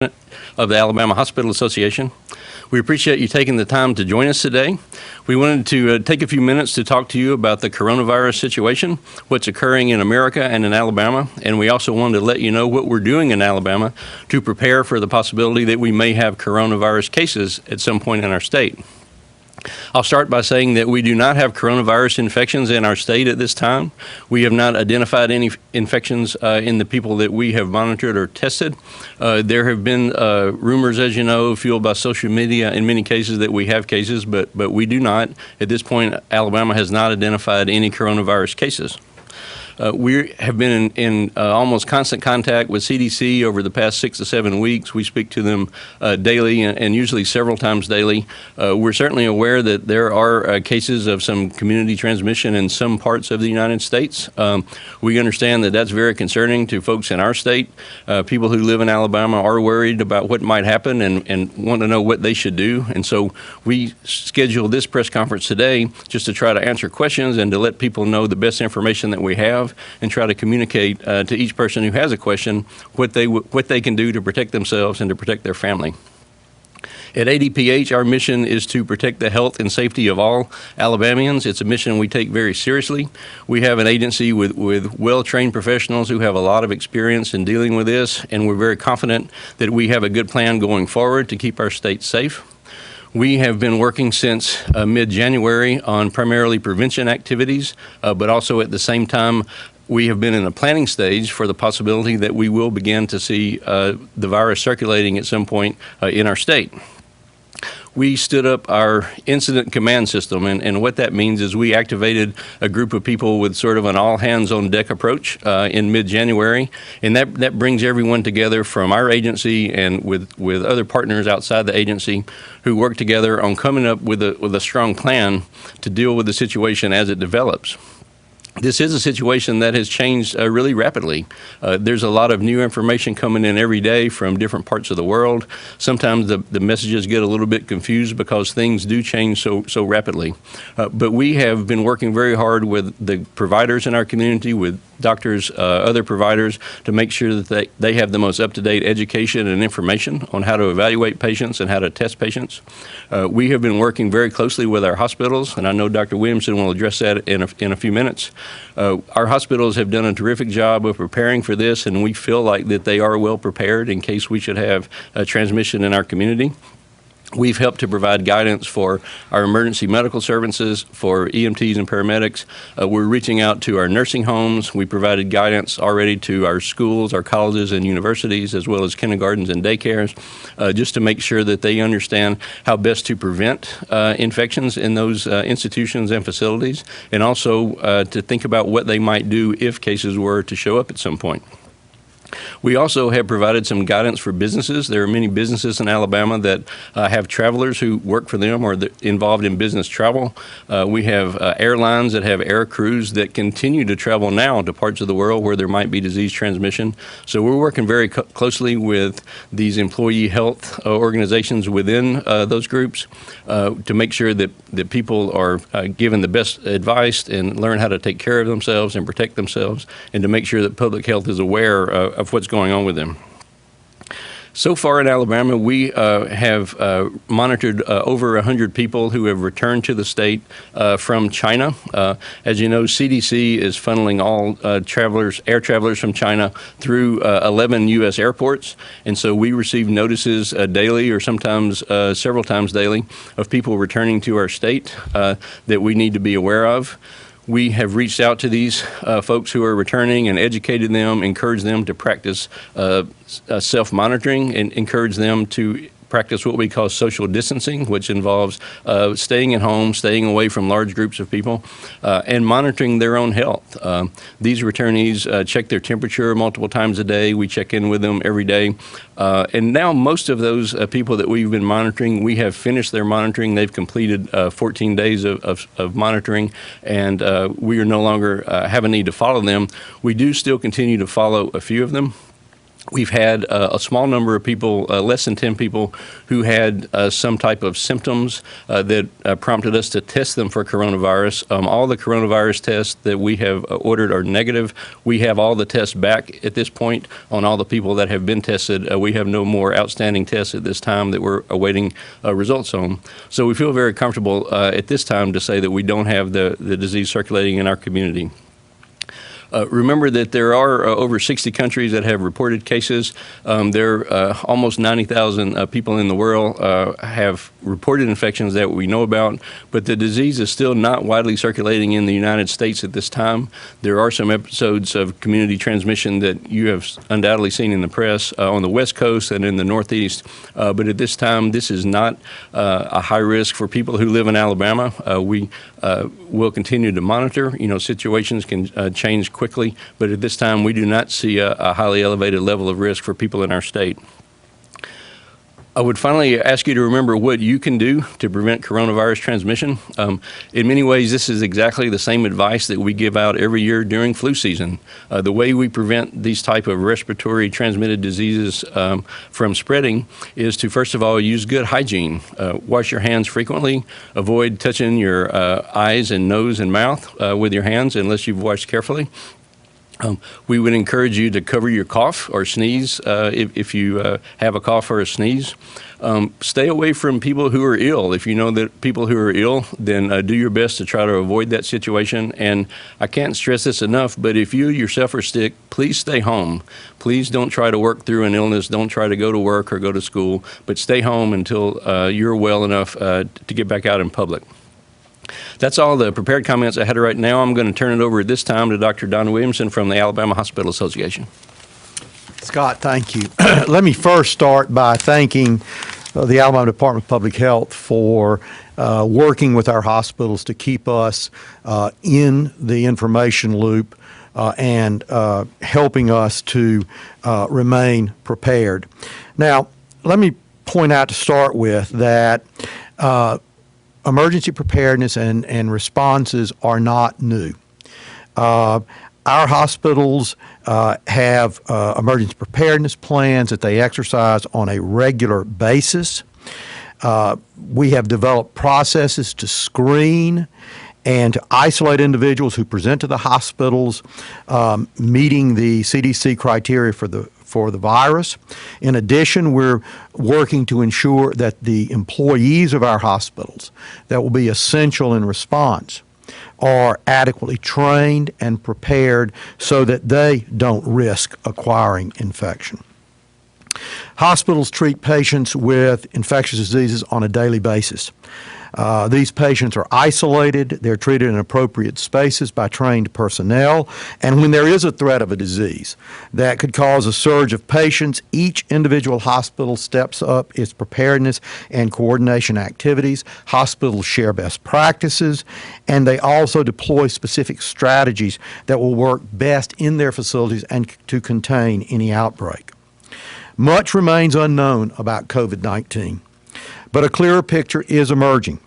of the Alabama Hospital Association. We appreciate you taking the time to join us today. We wanted to take a few minutes to talk to you about the coronavirus situation, what's occurring in America and in Alabama, and we also wanted to let you know what we're doing in Alabama to prepare for the possibility that we may have coronavirus cases at some point in our state. I'll start by saying that we do not have coronavirus infections in our state at this time. We have not identified any infections in the people that we have monitored or tested. There have been rumors, as you know, fueled by social media in many cases that we have cases, but we do not. At this point, Alabama has not identified any coronavirus cases. We have been in almost constant contact with CDC over the past 6 to 7 weeks. We speak to them daily and usually several times daily. We're certainly aware that there are cases of some community transmission in some parts of the United States. We understand that that's very concerning to folks in our state. People who live in Alabama are worried about what might happen and want to know what they should do. And so we scheduled this press conference today just to try to answer questions and to let people know the best information that we have, and try to communicate to each person who has a question what they can do to protect themselves and to protect their family. At ADPH, our mission is to protect the health and safety of all Alabamians. It's a mission we take very seriously. We have an agency with well-trained professionals who have a lot of experience in dealing with this, and we're very confident that we have a good plan going forward to keep our state safe. We have been working since mid-January on primarily prevention activities, but also at the same time, we have been in a planning stage for the possibility that we will begin to see the virus circulating at some point in our state. We stood up our incident command system, and what that means is we activated a group of people with sort of an all-hands-on-deck approach in mid-January, and that brings everyone together from our agency and with other partners outside the agency who work together on coming up with a strong plan to deal with the situation as it develops. This is a situation that has changed really rapidly. There's a lot of new information coming in every day from different parts of the world. Sometimes the messages get a little bit confused because things do change so rapidly. But we have been working very hard with the providers in our community, with doctors, other providers, to make sure that they have the most up-to-date education and information on how to evaluate patients and how to test patients. We have been working very closely with our hospitals, and I know Dr. Williamson will address that in a few minutes. Our hospitals have done a terrific job of preparing for this, and we feel like that they are well prepared in case we should have a transmission in our community. We've helped to provide guidance for our emergency medical services, for EMTs and paramedics. We're reaching out to our nursing homes. We provided guidance already to our schools, our colleges and universities, as well as kindergartens and daycares, just to make sure that they understand how best to prevent infections in those institutions and facilities, and also to think about what they might do if cases were to show up at some point. We also have provided some guidance for businesses. There are many businesses in Alabama that have travelers who work for them or involved in business travel. We have airlines that have air crews that continue to travel now to parts of the world where there might be disease transmission. So we're working very closely with these employee health organizations within those groups to make sure that people are given the best advice and learn how to take care of themselves and protect themselves, and to make sure that public health is aware of what's going on with them. So far in Alabama, we have monitored over 100 people who have returned to the state from China. As you know, CDC is funneling all air travelers from China through 11 U.S. airports, and so we receive notices daily, or sometimes several times daily, of people returning to our state that we need to be aware of. We have reached out to these folks who are returning and educated them, encouraged them to practice self-monitoring, and encourage them to practice what we call social distancing, which involves staying at home, staying away from large groups of people, and monitoring their own health. These returnees check their temperature multiple times a day. We check in with them every day. And now most of those people that we've been monitoring, we have finished their monitoring. They've completed 14 days of monitoring, and we are no longer have a need to follow them. We do still continue to follow a few of them. We've had a small number of people, less than 10 people, who had some type of symptoms that prompted us to test them for coronavirus. All the coronavirus tests that we have ordered are negative. We have all the tests back at this point on all the people that have been tested. We have no more outstanding tests at this time that we're awaiting results on. So we feel very comfortable at this time to say that we don't have the disease circulating in our community. Remember that there are over 60 countries that have reported cases. There are almost 90,000 people in the world have reported infections that we know about, but the disease is still not widely circulating in the United States at this time. There are some episodes of community transmission that you have undoubtedly seen in the press on the West Coast and in the Northeast, but at this time, this is not a high risk for people who live in Alabama. We will continue to monitor. Situations can change quickly, but at this time we do not see a highly elevated level of risk for people in our state. I would finally ask you to remember what you can do to prevent coronavirus transmission. In many ways, this is exactly the same advice that we give out every year during flu season. The way we prevent these type of respiratory transmitted diseases from spreading is to, first of all, use good hygiene. Wash your hands frequently. Avoid touching your eyes and nose and mouth with your hands unless you've washed carefully. We would encourage you to cover your cough or sneeze if you have a cough or a sneeze. Stay away from people who are ill. If you know that people who are ill, then do your best to try to avoid that situation. And I can't stress this enough, but if you yourself are sick, please stay home. Please don't try to work through an illness. Don't try to go to work or go to school, but stay home until you're well enough to get back out in public. That's all the prepared comments I had right now. I'm going to turn it over at this time to Dr. Don Williamson from the Alabama Hospital Association. Scott, thank you. Let me first start by thanking the Alabama Department of Public Health for working with our hospitals to keep us in the information loop and helping us to remain prepared. Now, let me point out to start with that emergency preparedness and responses are not new. Our hospitals have emergency preparedness plans that they exercise on a regular basis. We have developed processes to screen and to isolate individuals who present to the hospitals meeting the CDC criteria for the virus. In addition, we're working to ensure that the employees of our hospitals that will be essential in response are adequately trained and prepared so that they don't risk acquiring infection. Hospitals treat patients with infectious diseases on a daily basis. These patients are isolated, they're treated in appropriate spaces by trained personnel, and when there is a threat of a disease that could cause a surge of patients, each individual hospital steps up its preparedness and coordination activities. Hospitals share best practices, and they also deploy specific strategies that will work best in their facilities and to contain any outbreak. Much remains unknown about COVID-19. But a clearer picture is emerging,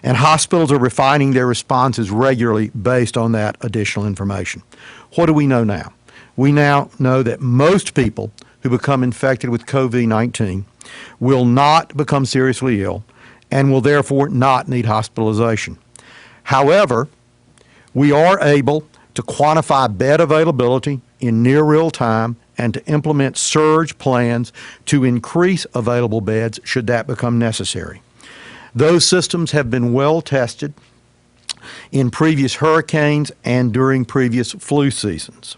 and hospitals are refining their responses regularly based on that additional information. What do we know now? We now know that most people who become infected with COVID-19 will not become seriously ill and will therefore not need hospitalization. However, we are able to quantify bed availability in near real time and to implement surge plans to increase available beds should that become necessary. Those systems have been well tested in previous hurricanes and during previous flu seasons.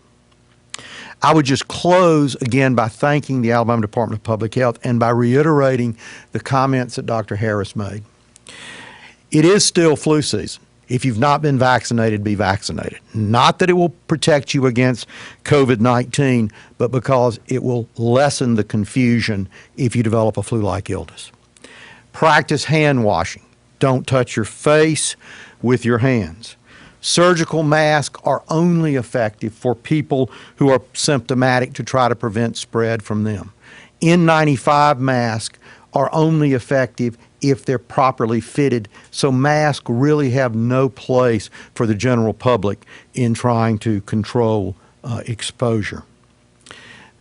I would just close again by thanking the Alabama Department of Public Health and by reiterating the comments that Dr. Harris made. It is still flu season. If you've not been vaccinated, be vaccinated. Not that it will protect you against COVID-19, but because it will lessen the confusion if you develop a flu-like illness. Practice hand washing. Don't touch your face with your hands. Surgical masks are only effective for people who are symptomatic to try to prevent spread from them. N95 masks are only effective if they're properly fitted, so masks really have no place for the general public in trying to control exposure.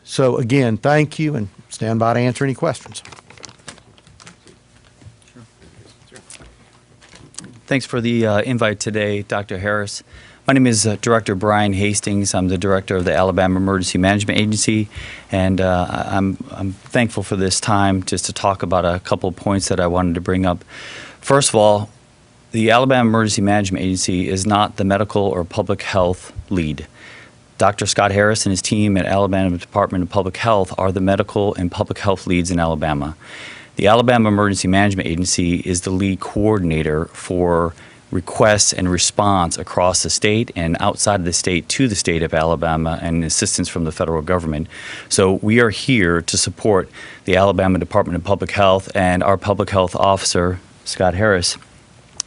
So again, thank you, and stand by to answer any questions. Thanks for the invite today, Dr. Harris. My name is Director Brian Hastings. I'm the director of the Alabama Emergency Management Agency, and I'm thankful for this time just to talk about a couple of points that I wanted to bring up. First of all, the Alabama Emergency Management Agency is not the medical or public health lead. Dr. Scott Harris and his team at Alabama Department of Public Health are the medical and public health leads in Alabama. The Alabama Emergency Management Agency is the lead coordinator for requests and response across the state and outside of the state to the state of Alabama and assistance from the federal government. So we are here to support the Alabama Department of Public Health and our public health officer, Scott Harris,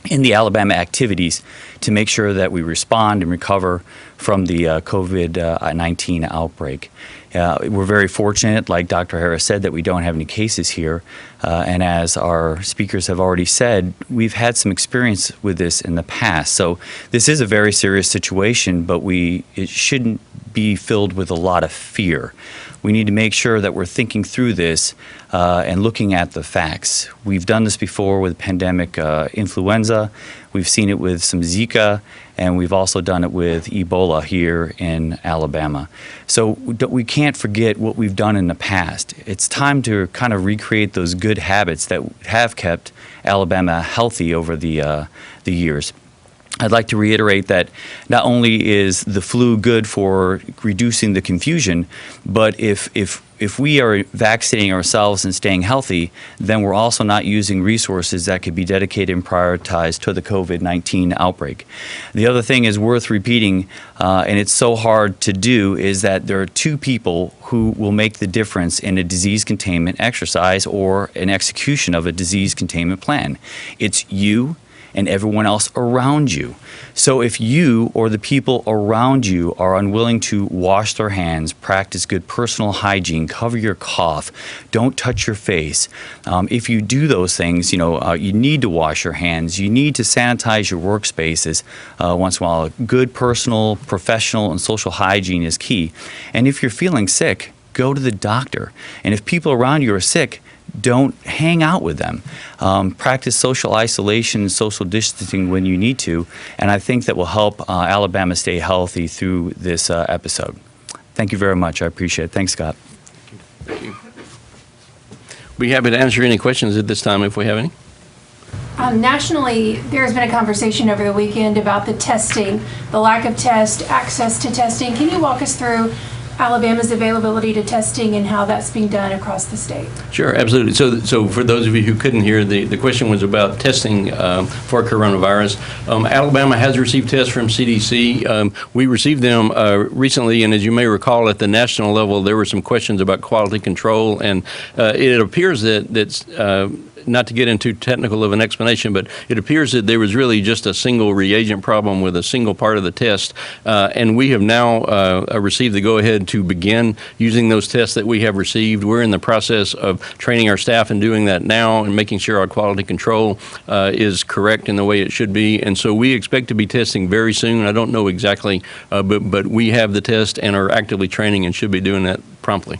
in the Alabama activities to make sure that we respond and recover from the COVID-19 outbreak. We're very fortunate, like Dr. Harris said, that we don't have any cases here. And as our speakers have already said, we've had some experience with this in the past. So this is a very serious situation, but it shouldn't be filled with a lot of fear. We need to make sure that we're thinking through this and looking at the facts. We've done this before with pandemic influenza. We've seen it with some Zika, and we've also done it with Ebola here in Alabama. So we can't forget what we've done in the past. It's time to kind of recreate those good habits that have kept Alabama healthy over the years. I'd like to reiterate that not only is the flu good for reducing the confusion, but if we are vaccinating ourselves and staying healthy, then we're also not using resources that could be dedicated and prioritized to the COVID-19 outbreak. The other thing is worth repeating, and it's so hard to do, is that there are two people who will make the difference in a disease containment exercise or an execution of a disease containment plan. It's you and everyone else around you. So if you or the people around you are unwilling to wash their hands, practice good personal hygiene, cover your cough, don't touch your face, if you do those things, you need to wash your hands, you need to sanitize your workspaces once in a while. Good personal, professional, and social hygiene is key. And if you're feeling sick, go to the doctor. And if people around you are sick, don't hang out with them. Practice social isolation and social distancing when you need to, and I think that will help Alabama stay healthy through this episode. Thank you very much. I appreciate it. Thanks, Scott. Thank you. We're happy to answer any questions at this time if we have any. Nationally, there's been a conversation over the weekend about the testing, the lack of access to testing. Can you walk us through Alabama's availability to testing and how that's being done across the state? Sure, absolutely. So for those of you who couldn't hear, the question was about testing for coronavirus. Alabama has received tests from CDC. We received them recently, and as you may recall, at the national level, there were some questions about quality control, and it appears that not to get into technical of an explanation, but it appears that there was really just a single reagent problem with a single part of the test, and we have now received the go-ahead to begin using those tests that we have received. We're in the process of training our staff and doing that now and making sure our quality control is correct in the way it should be, and so we expect to be testing very soon. I don't know exactly, but we have the test and are actively training and should be doing that promptly.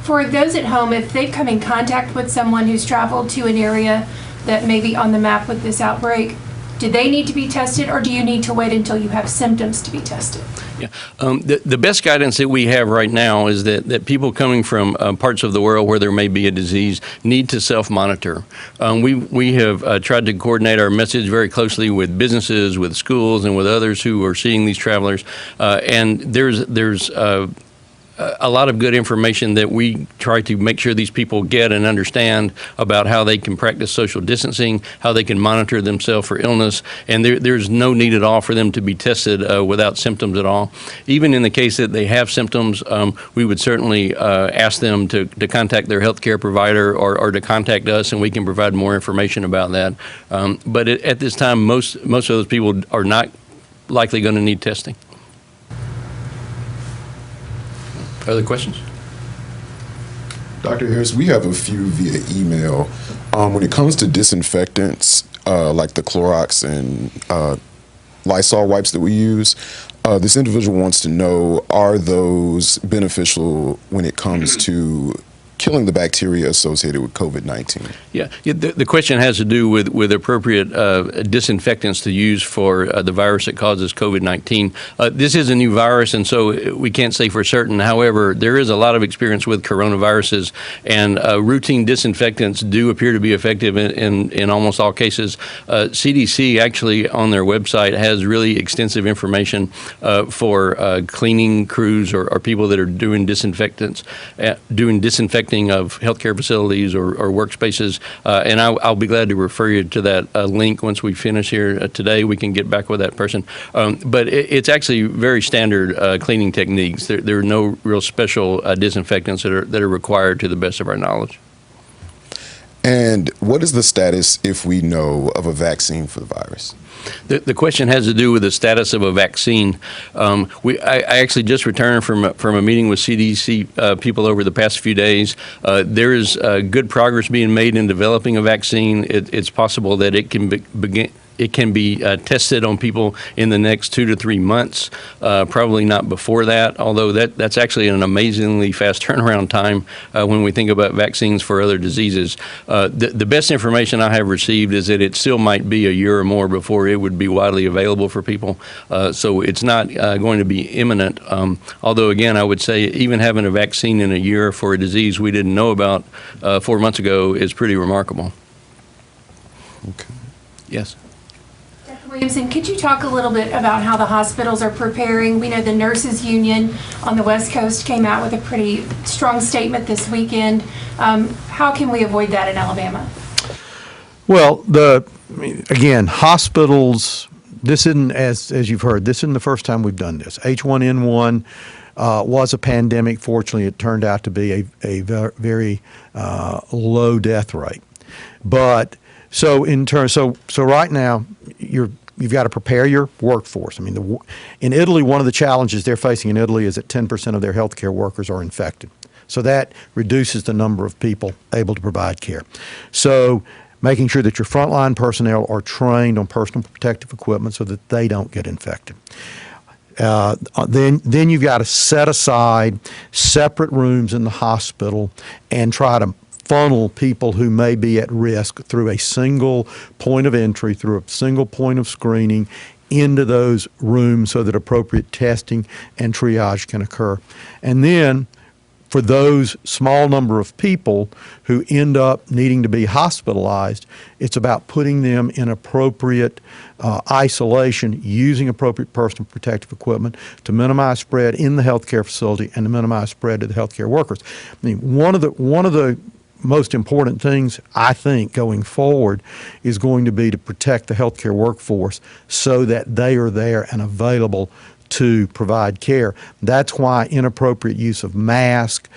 For those at home, if they've come in contact with someone who's traveled to an area that may be on the map with this outbreak, do they need to be tested, or do you need to wait until you have symptoms to be tested? Yeah. The best guidance that we have right now is that people coming from parts of the world where there may be a disease need to self-monitor. We have tried to coordinate our message very closely with businesses, with schools, and with others who are seeing these travelers. And there's a lot of good information that we try to make sure these people get and understand about how they can practice social distancing, how they can monitor themselves for illness, and there's no need at all for them to be tested without symptoms at all. Even in the case that they have symptoms, we would certainly ask them to contact their healthcare provider or to contact us, and we can provide more information about that. But at this time, most of those people are not likely going to need testing. Other questions? Dr. Harris, we have a few via email. When it comes to disinfectants, like the Clorox and Lysol wipes that we use, This individual wants to know, are those beneficial when it comes to killing the bacteria associated with COVID-19? Yeah, the question has to do with appropriate disinfectants to use for the virus that causes COVID-19. This is a new virus, and so we can't say for certain. However, there is a lot of experience with coronaviruses, and routine disinfectants do appear to be effective in almost all cases. CDC actually on their website has really extensive information for cleaning crews or people that are doing disinfecting of healthcare facilities or workspaces, and I'll be glad to refer you to that link once we finish here today. We can get back with that person, but it's actually very standard cleaning techniques. There are no real special disinfectants that are required to the best of our knowledge. And what is the status, if we know, of a vaccine for the virus? The question has to do with the status of a vaccine. I actually just returned from a meeting with CDC people over the past few days. There is good progress being made in developing a vaccine. It's possible that it can be tested on people in the next 2 to 3 months, probably not before that, although that's actually an amazingly fast turnaround time when we think about vaccines for other diseases. The best information I have received is that it still might be a year or more before it would be widely available for people, so it's not going to be imminent, although again I would say even having a vaccine in a year for a disease we didn't know about 4 months ago is pretty remarkable. Okay. Yes. Williamson, could you talk a little bit about how the hospitals are preparing? We know the nurses union on the West Coast came out with a pretty strong statement this weekend. How can we avoid that in Alabama? Well, again, hospitals, this isn't, as you've heard, this isn't the first time we've done this. H1N1 was a pandemic. Fortunately, it turned out to be a very low death rate. But so right now, you've got to prepare your workforce. I mean, in Italy, one of the challenges they're facing in Italy is that 10% of their healthcare workers are infected. So that reduces the number of people able to provide care. So making sure that your frontline personnel are trained on personal protective equipment so that they don't get infected. Then you've got to set aside separate rooms in the hospital and try to funnel people who may be at risk through a single point of entry, through a single point of screening into those rooms so that appropriate testing and triage can occur. And then for those small number of people who end up needing to be hospitalized, it's about putting them in appropriate isolation, using appropriate personal protective equipment to minimize spread in the healthcare facility and to minimize spread to the healthcare workers. I mean, one of the most important things, I think, going forward is going to be to protect the healthcare workforce so that they are there and available to provide care. That's why inappropriate use of masks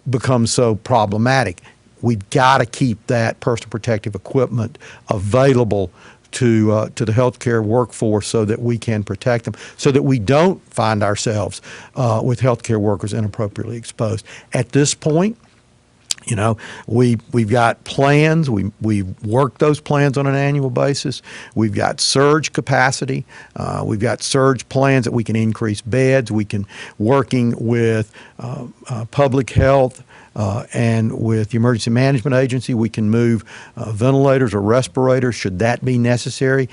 becomes so problematic. We've got to keep that personal protective equipment available to the healthcare workforce so that we can protect them, so that we don't find ourselves with healthcare workers inappropriately exposed. At this point, you know, we've got plans. We work those plans on an annual basis. We've got surge capacity. We've got surge plans that we can increase beds. We can, working with public health and with the Emergency Management Agency, we can move ventilators or respirators should that be necessary.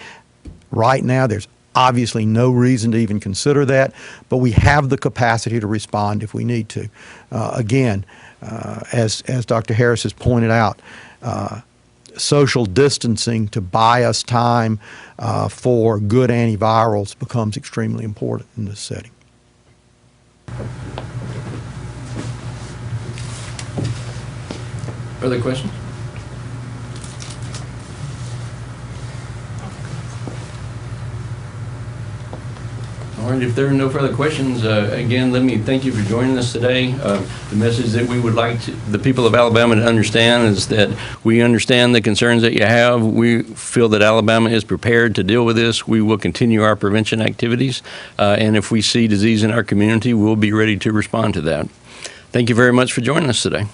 Right now, there's obviously no reason to even consider that, but we have the capacity to respond if we need to. Again, as Dr. Harris has pointed out, social distancing to buy us time for good antivirals becomes extremely important in this setting. Further questions? All right, if there are no further questions, again, let me thank you for joining us today. The message that we would like the people of Alabama to understand is that we understand the concerns that you have. We feel that Alabama is prepared to deal with this. We will continue our prevention activities, and if we see disease in our community, we'll be ready to respond to that. Thank you very much for joining us today.